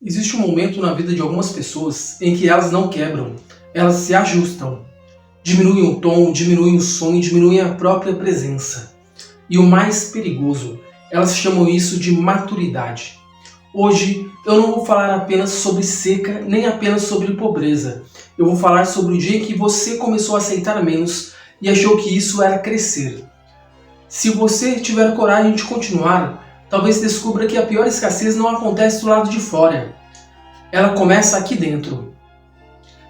Existe um momento na vida de algumas pessoas em que elas não quebram, elas se ajustam. Diminuem o tom, diminuem o som e diminuem a própria presença. E o mais perigoso, elas chamam isso de maturidade. Hoje eu não vou falar apenas sobre seca, nem apenas sobre pobreza. Eu vou falar sobre o dia em que você começou a aceitar menos e achou que isso era crescer. Se você tiver coragem de continuar, talvez descubra que a pior escassez não acontece do lado de fora. Ela começa aqui dentro.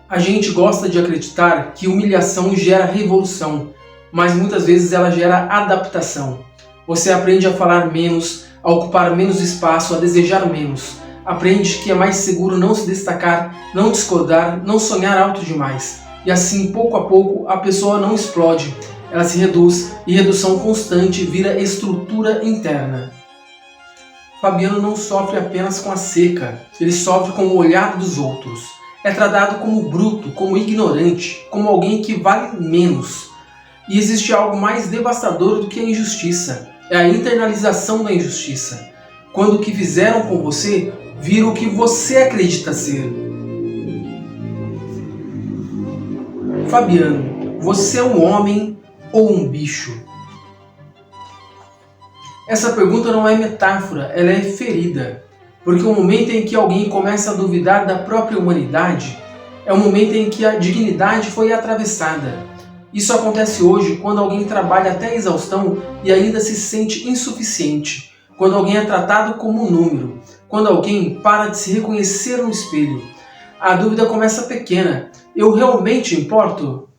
A gente gosta de acreditar que humilhação gera revolução, mas muitas vezes ela gera adaptação. Você aprende a falar menos, a ocupar menos espaço, a desejar menos. Aprende que é mais seguro não se destacar, não discordar, não sonhar alto demais. E assim, pouco a pouco, a pessoa não explode, ela se reduz e redução constante vira estrutura interna. Fabiano não sofre apenas com a seca, ele sofre com o olhar dos outros. É tratado como bruto, como ignorante, como alguém que vale menos. E existe algo mais devastador do que a injustiça, é a internalização da injustiça. Quando o que fizeram com você vira o que você acredita ser. Fabiano, você é um homem ou um bicho? Essa pergunta não é metáfora, ela é ferida. Porque o momento em que alguém começa a duvidar da própria humanidade é o momento em que a dignidade foi atravessada. Isso acontece hoje quando alguém trabalha até a exaustão e ainda se sente insuficiente. Quando alguém é tratado como um número. Quando alguém para de se reconhecer no espelho. A dúvida começa pequena. Eu realmente importo?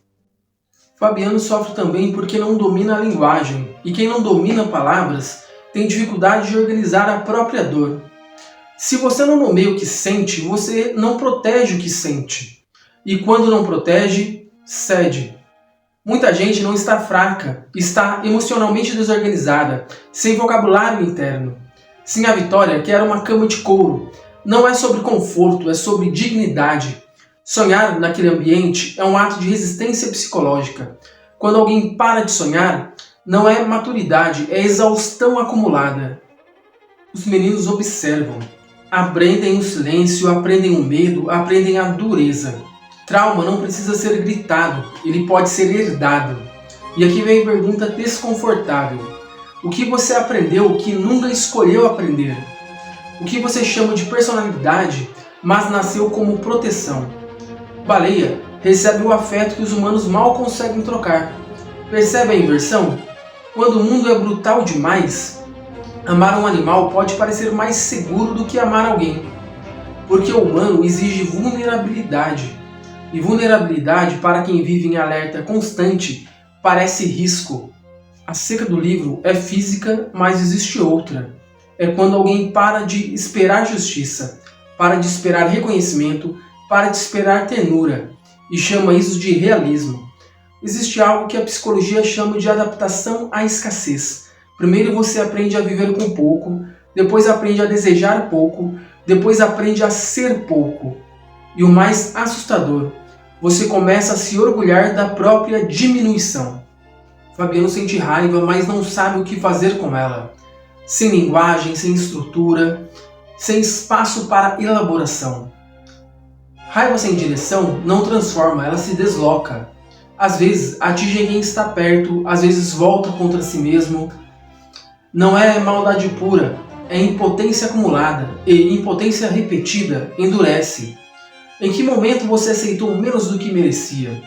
Fabiano sofre também porque não domina a linguagem. E quem não domina palavras tem dificuldade de organizar a própria dor. Se você não nomeia o que sente, você não protege o que sente. E quando não protege, cede. Muita gente não está fraca, está emocionalmente desorganizada, sem vocabulário interno. Sim, a Vitória quer uma cama de couro. Não é sobre conforto, é sobre dignidade. Sonhar naquele ambiente é um ato de resistência psicológica. Quando alguém para de sonhar, não é maturidade, é exaustão acumulada. Os meninos observam. Aprendem o silêncio, aprendem o medo, aprendem a dureza. Trauma não precisa ser gritado, ele pode ser herdado. E aqui vem a pergunta desconfortável. O que você aprendeu que nunca escolheu aprender? O que você chama de personalidade, mas nasceu como proteção? Baleia recebe o afeto que os humanos mal conseguem trocar. Percebe a inversão? Quando o mundo é brutal demais, amar um animal pode parecer mais seguro do que amar alguém, porque o humano exige vulnerabilidade, e vulnerabilidade para quem vive em alerta constante parece risco. A seca do livro é física, mas existe outra. É quando alguém para de esperar justiça, para de esperar reconhecimento, para de esperar ternura, e chama isso de realismo. Existe algo que a psicologia chama de adaptação à escassez. Primeiro você aprende a viver com pouco, depois aprende a desejar pouco, depois aprende a ser pouco. E o mais assustador, você começa a se orgulhar da própria diminuição. Fabiano sente raiva, mas não sabe o que fazer com ela. Sem linguagem, sem estrutura, sem espaço para elaboração. Raiva sem direção não transforma, ela se desloca. Às vezes atinge quem está perto, às vezes volta contra si mesmo. Não é maldade pura, é impotência acumulada, e impotência repetida endurece. Em que momento você aceitou menos do que merecia?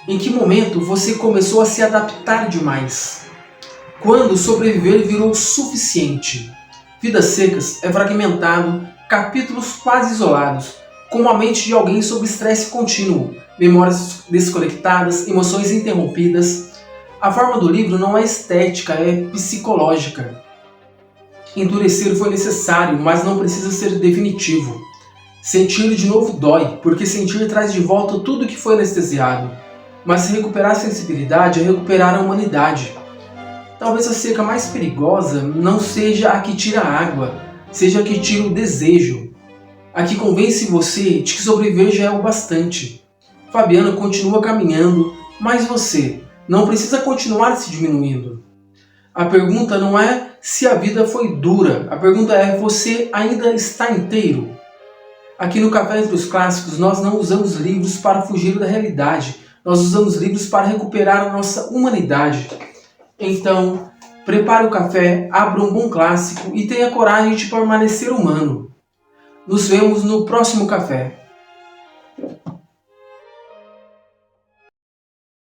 Em que momento você começou a se adaptar demais? Quando sobreviver virou suficiente? Vidas secas é fragmentado, capítulos quase isolados, como a mente de alguém sob estresse contínuo, memórias desconectadas, emoções interrompidas. A forma do livro não é estética, é psicológica. Endurecer foi necessário, mas não precisa ser definitivo. Sentir de novo dói, porque sentir traz de volta tudo que foi anestesiado. Mas recuperar a sensibilidade é recuperar a humanidade. Talvez a seca mais perigosa não seja a que tira a água, seja a que tira o desejo. A que convence você de que sobreviver já é o bastante. Fabiano continua caminhando, mas você não precisa continuar se diminuindo. A pergunta não é se a vida foi dura, a pergunta é: você ainda está inteiro? Aqui no Café Entre os Clássicos, nós não usamos livros para fugir da realidade, nós usamos livros para recuperar a nossa humanidade. Então, prepare o café, abra um bom clássico e tenha coragem de permanecer humano. Nos vemos no próximo café.